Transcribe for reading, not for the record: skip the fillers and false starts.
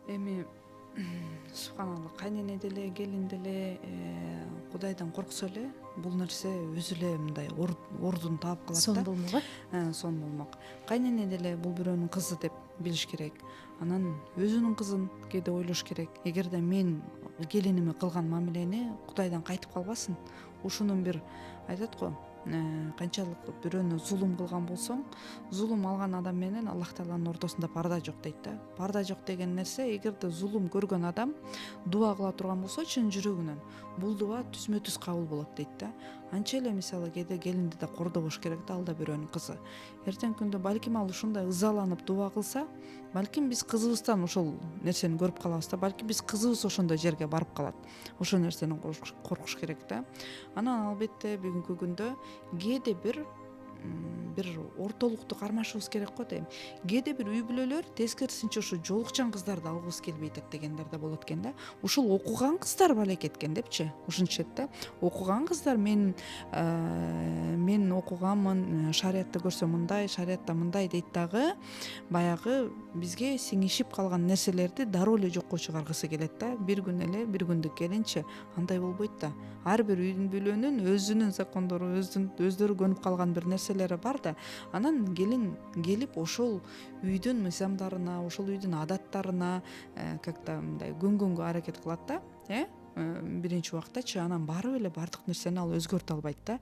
Эми субханалла, кайнене деле келин деле Кудайдан корксо эле бул нерсе өзү эле мындай ордун таап калат сон да. болмок Сон болмок. Кайнене деле бул бирөөнүн кызы деп билиш керек. Анан өзүнүн кызын кээде ойлош керек. Эгерде мен келиниме кылган мамилени Кудайдан кайтып калбасын. Ушунун бир айтат го, канчалык бирөөнө зулум кылган болсоң, зулум алган адам менен Аллах Тааланын ортосунда парда жок дейт да. Парда жок деген нерсе, эгерде зулум көргөн адам дуа кыла турган болсо чын жүрөгүнөн, бул дуа түзмө түз кабыл болот дейт да. Анча эле мисалы кээде келинди да кордобош керек да, ал да бирөөнүн кызы. Эртеңки күндө балким ал ушундай ызаланып дуа кылса, балким биз кызыбыздан ошол нерсени көрүп калабыз да, балким биз кызыбыз ошондой жерге барып калат. Ошол нерседен коркуш керек да. Анан албетте бүгүнкү күндө кээде бир ортолукту кармашыбыз керек го дейм. Кээде бир үй бүлөлөр тескерисинче ушу жолукчан кыздарды алгыбыз келбей атат дегендер да болот экен да. Ушул окуган кыздар балек эткен депчи, ушинтишет да. Окуган кыздар мен окуганмын, шариатта көрсөм мындай, шариатта мындай дейт дагы, баягы бизге сиңишип калган нерселерди дароо эле жокко чыгаргысы келет да. Бир күн эле, бир күндүк келинчи андай болбойт да. Ар бир үй бүлөнүн өзүнүн закондору, өздөрү көнүп калган бир нерселери бар да. Анан келин келип ошол үйдүн мыйзамдарына, ошол үйдүн адаттарына как-то мындай көнгөнгө аракет кылат да, биринчи убактачы. Анан барып эле баардык нерсени ал өзгөртө албайт да.